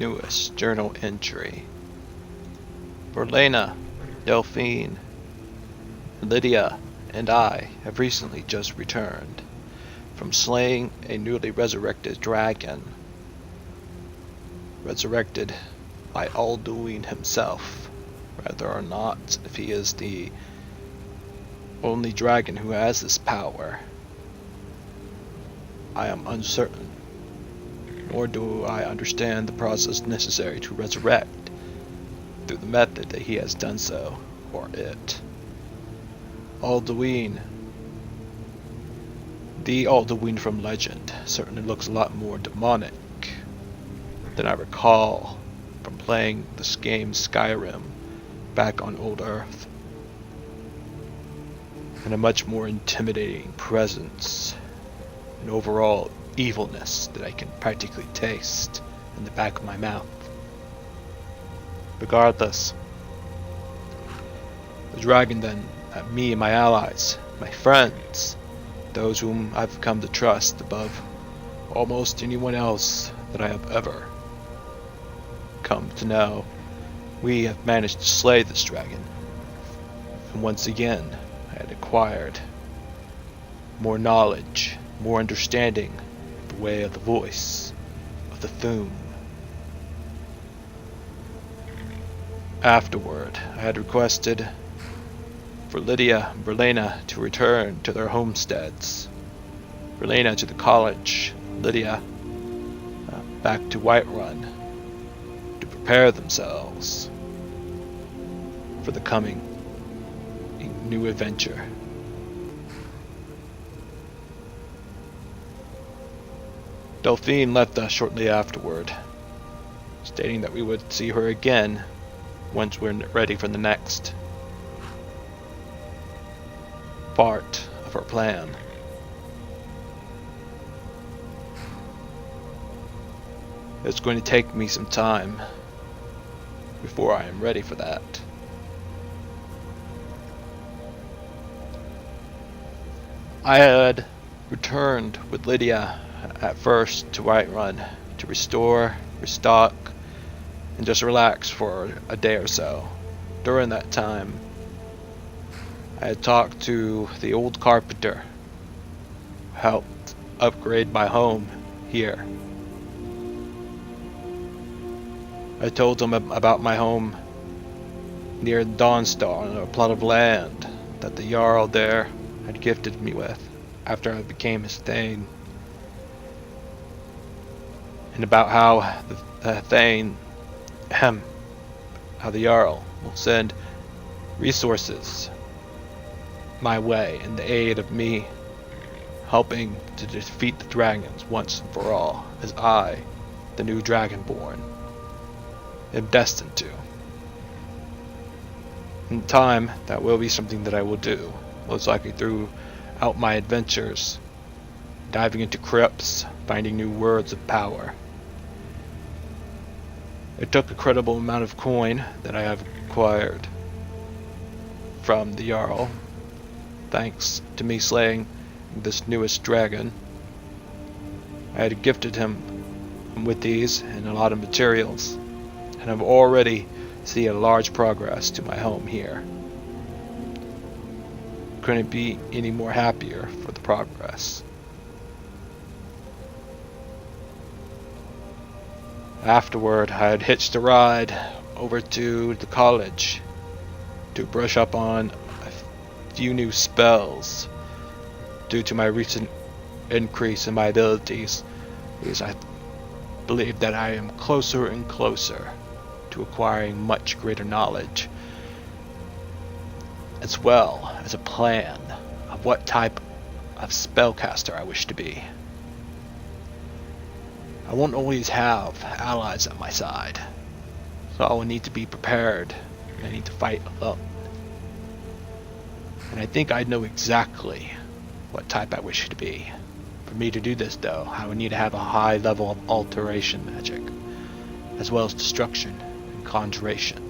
newest journal entry. Verlena, Delphine, Lydia, and I have recently just returned from slaying a newly resurrected dragon. Resurrected by Alduin himself, whether or not if he is the only dragon who has this power, I am uncertain, nor do I understand the process necessary to resurrect through the method that he has done so, or it. Alduin, the Alduin from legend, certainly looks a lot more demonic than I recall from playing this game Skyrim back on Old Earth, and a much more intimidating presence and overall evilness that I can practically taste in the back of my mouth. Regardless, the dragon then, me and my allies, my friends, those whom I've come to trust above almost anyone else that I have ever come to know, we have managed to slay this dragon. And once again, I had acquired more knowledge, more understanding of the way of the voice of the Thuum. Afterward, I had requested for Lydia and Verlena to return to their homesteads. Verlena to the college, Lydia back to Whiterun to prepare themselves for the coming new adventure. Delphine left us shortly afterward, stating that we would see her again once we're ready for the next part of our plan. It's going to take me some time before I am ready for that. I had returned with Lydia at first to Whiterun to restore, restock, and just relax for a day or so. During that time, I had talked to the old carpenter who helped upgrade my home here. I told him about my home near Dawnstar on a plot of land that the Jarl there had gifted me with after I became his Thane, and about how the Thane, how the Jarl will send resources my way in the aid of me helping to defeat the dragons once and for all, as I, the new Dragonborn, am destined to. In time, that will be something that I will do, most likely throughout my adventures, diving into crypts, finding new words of power. It took a credible amount of coin that I have acquired from the Jarl, thanks to me slaying this newest dragon. I had gifted him with these and a lot of materials, and I've already seen a large progress to my home here. Couldn't be any more happier for the progress. Afterward, I had hitched a ride over to the college to brush up on a few new spells due to my recent increase in my abilities, because I believe that I am closer and closer to acquiring much greater knowledge, as well as a plan of what type of spellcaster I wish to be. I won't always have allies at my side, so I will need to be prepared, and I need to fight alone. And I think I know exactly what type I wish to be. For me to do this though, I would need to have a high level of alteration magic, as well as destruction and conjuration.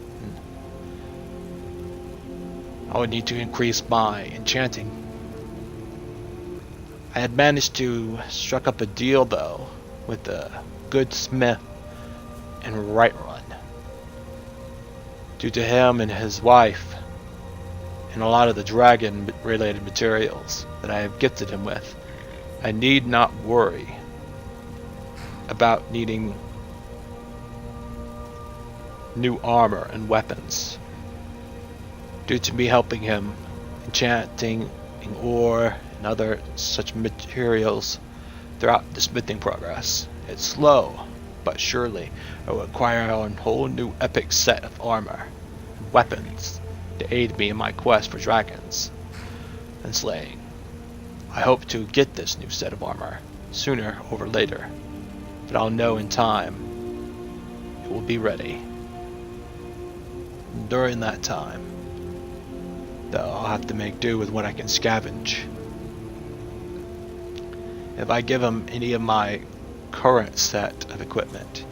I would need to increase my enchanting. I had managed to struck up a deal though with a good smith in Whiterun. Due to him and his wife, and a lot of the dragon-related materials that I have gifted him with, I need not worry about needing new armor and weapons. Due to me helping him enchanting ore and other such materials throughout the smithing progress. It's slow, but surely I will acquire a whole new epic set of armor and weapons to aid me in my quest for dragons and slaying. I hope to get this new set of armor sooner or later, but I'll know in time. It will be ready. During that time, though, I'll have to make do with what I can scavenge. If I give him any of my current set of equipment,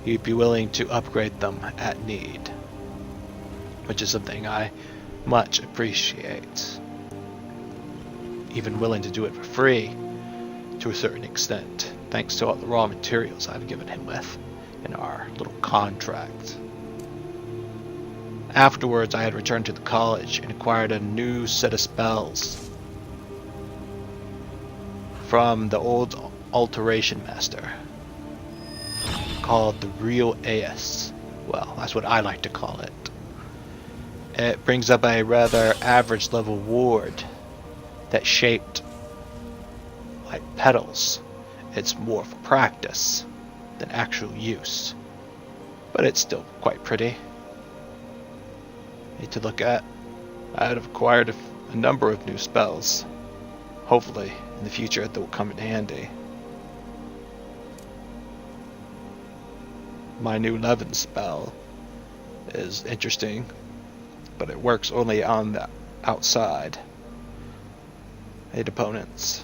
he'd be willing to upgrade them at need, which is something I much appreciate. Even willing to do it for free to a certain extent, thanks to all the raw materials I've given him with in our little contract. Afterwards, I had returned to the college and acquired a new set of spells from the old alteration master called the Real Aes. Well, that's what I like to call it. It brings up a rather average level ward that's shaped like petals. It's more for practice than actual use, but it's still quite pretty. Need to look at. I have acquired a number of new spells. Hopefully, in the future, that will come in handy. My new Levin spell is interesting, but it works only on the outside. Hit opponents.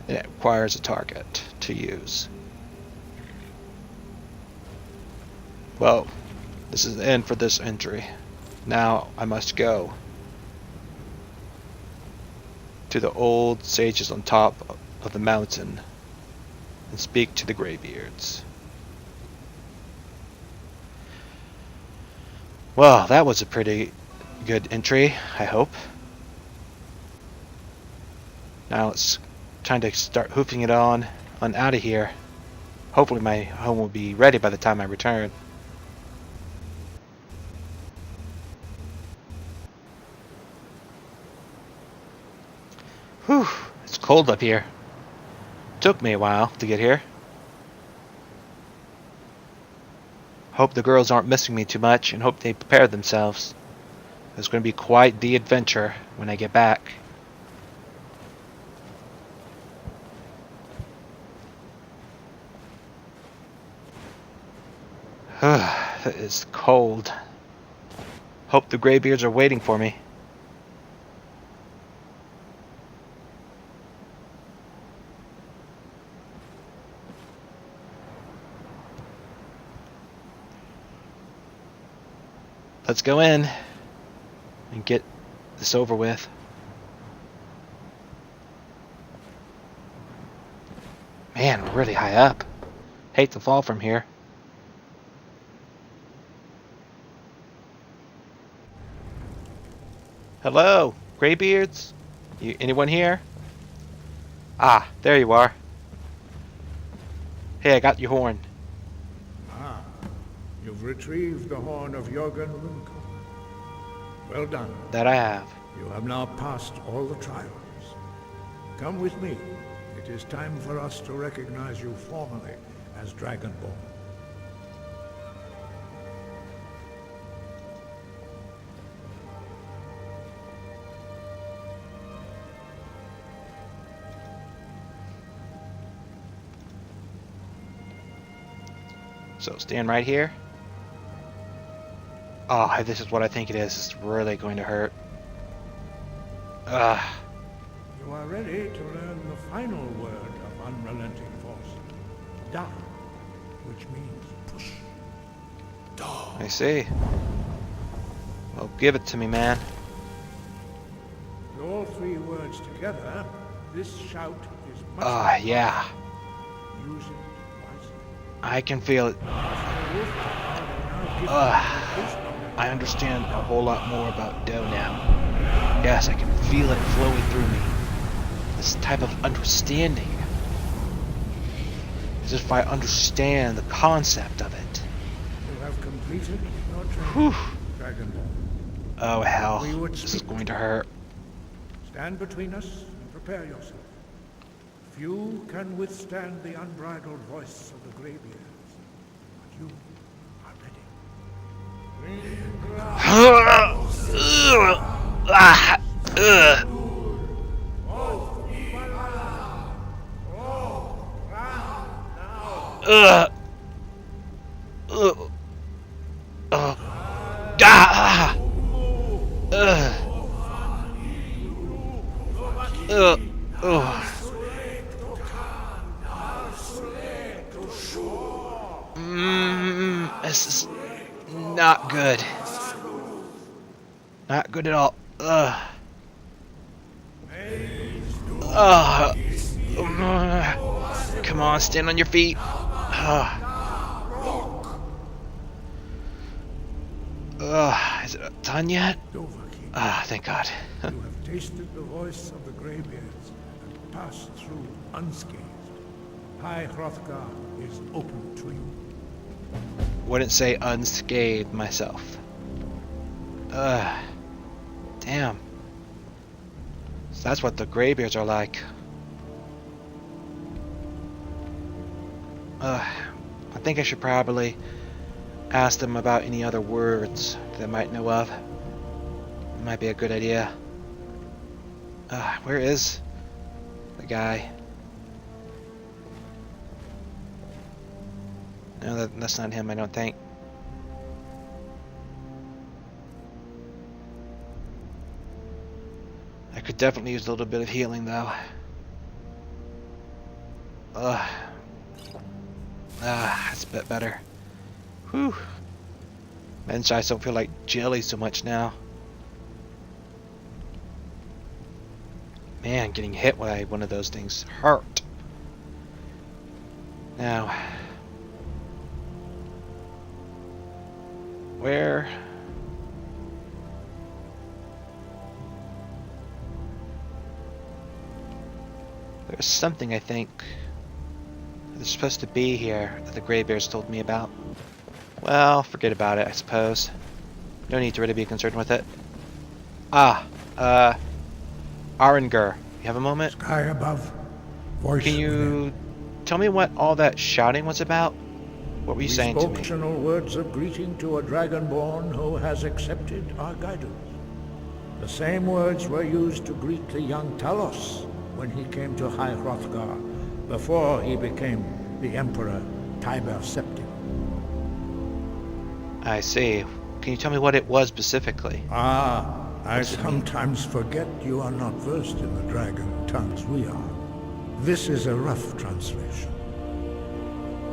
It requires a target to use. Well, this is the end for this entry. Now I must go to the old sages on top of the mountain and speak to the Greybeards. Well, that was a pretty good entry, I hope. Now it's time to start hoofing it on out of here. Hopefully my home will be ready by the time I return. Whew, it's cold up here. Took me a while to get here. Hope the girls aren't missing me too much and hope they prepare themselves. It's going to be quite the adventure when I get back. It's cold. Hope the Greybeards are waiting for me. Let's go in and get this over with. Man, we're really high up. Hate to fall from here. Hello, Greybeards? Anyone here? Ah, there you are. Hey, I got your horn. Ah, you've retrieved the horn of Jorgen Runkel. Well done. That I have. You have now passed all the trials. Come with me. It is time for us to recognize you formally as Dragonborn. So stand right here. Oh, this is what I think it is. It's really going to hurt. Ugh. You are ready to learn the final word of unrelenting force. Da, which means push. Da. I see. Well, give it to me, man. With all three words together, this shout is much. Yeah. Use it wisely. I can feel it. I understand a whole lot more about dough now. Yes, I can feel it flowing through me. This type of understanding. As if I understand the concept of it. You have completed your Whew. training, Dragonborn. Oh hell, We would this is speak. going to hurt. Stand between us and prepare yourself. Few can withstand the unbridled voice of the Greybeards, but you are ready. This is not good. Not good at all. Come on, stand on your feet. Is it done yet? Thank God. You have tasted the voice of the Greybeards and passed through unscathed. High Hrothgar is open to you. Wouldn't say unscathed myself. Damn. So that's what the Greybeards are like. I think I should probably ask them about any other words they might know of. Might be a good idea. Where is the guy? No, that's not him, I don't think. I could definitely use a little bit of healing, though. That's a bit better. Whew. Men's eyes don't feel like jelly so much now. Man, getting hit by one of those things hurt. Now, where? There's something, I think, that's supposed to be here that the Greybeards told me about. Well, forget about it, I suppose. No need to really be concerned with it. Aringer, you have a moment? Sky above, voice Can you tell me what all that shouting was about? What were you saying to me? We spoke gentle words of greeting to a Dragonborn who has accepted our guidance. The same words were used to greet the young Talos when he came to High Hrothgar, before he became the Emperor Tiber Septim. I see. Can you tell me what it was specifically? I sometimes forget you are not versed in the dragon tongues we are. This is a rough translation.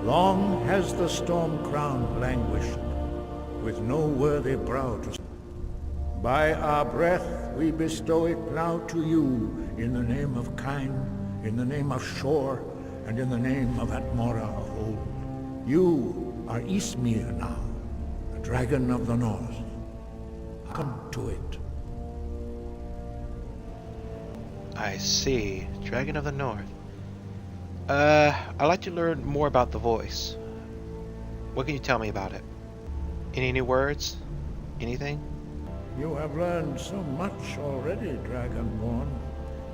Long has the storm crown languished, with no worthy brow to... By our breath we bestow it now to you, in the name of Kine, in the name of Shor, and in the name of Atmora of old. You are Ismir now, the dragon of the north. Come to it. I see. Dragon of the North. I'd like to learn more about the voice. What can you tell me about it? Any new words? Anything? You have learned so much already, Dragonborn.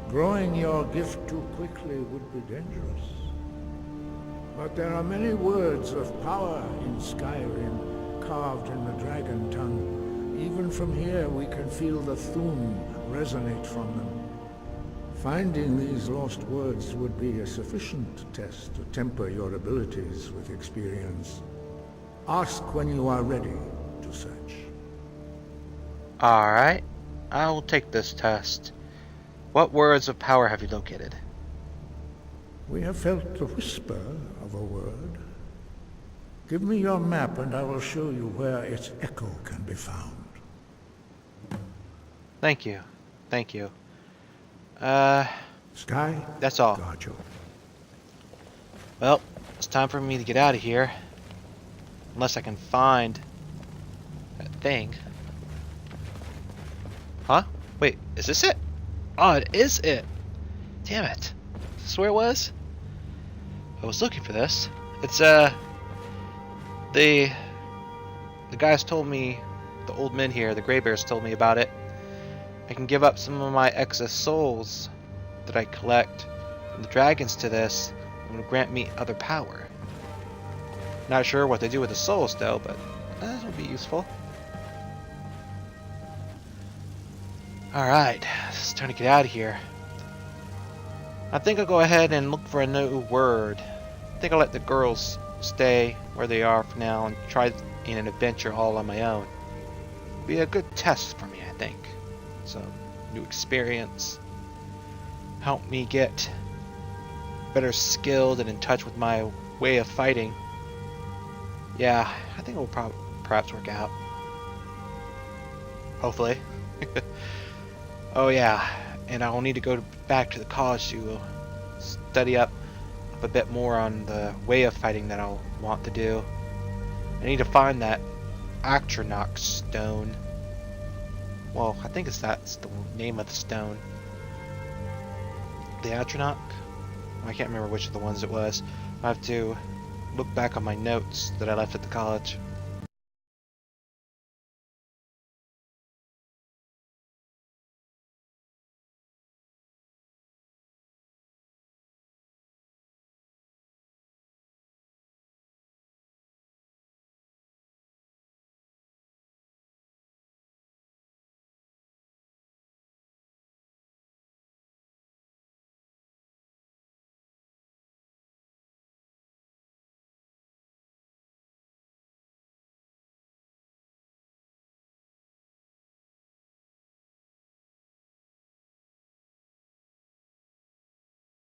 Growing your gift too quickly would be dangerous. But there are many words of power in Skyrim, carved in the dragon tongue. Even from here we can feel the Thun resonate from them. Finding these lost words would be a sufficient test to temper your abilities with experience. Ask when you are ready to search. Alright. I will take this test. What words of power have you located? We have felt the whisper of a word. Give me your map and I will show you where its echo can be found. Thank you. Thank you. Sky, That's all. guard you. Well, let's time for me to get out of here. Unless I can find that thing. Huh? Wait, is this it? Oh, it is it! Damn it. Is this where it was? I was looking for this. It's, the guys told me, the old men here, the gray bears told me about it. I can give up some of my excess souls that I collect from the dragons to this, and will grant me other power. Not sure what they do with the souls though, but that will be useful. Alright, it's time to get out of here. I think I'll go ahead and look for a new word. I think I'll let the girls stay where they are for now and try in an adventure all on my own. Be a good test for me, I think. So, new experience. Help me get better skilled and in touch with my way of fighting. Yeah, I think it will perhaps work out. Hopefully. Oh yeah, and I'll need to go back to the college to study up a bit more on the way of fighting that I'll want to do. I need to find that Atronach stone. Well, I think that's the name of the stone. The Atronach? I can't remember which of the ones it was. I have to look back on my notes that I left at the college.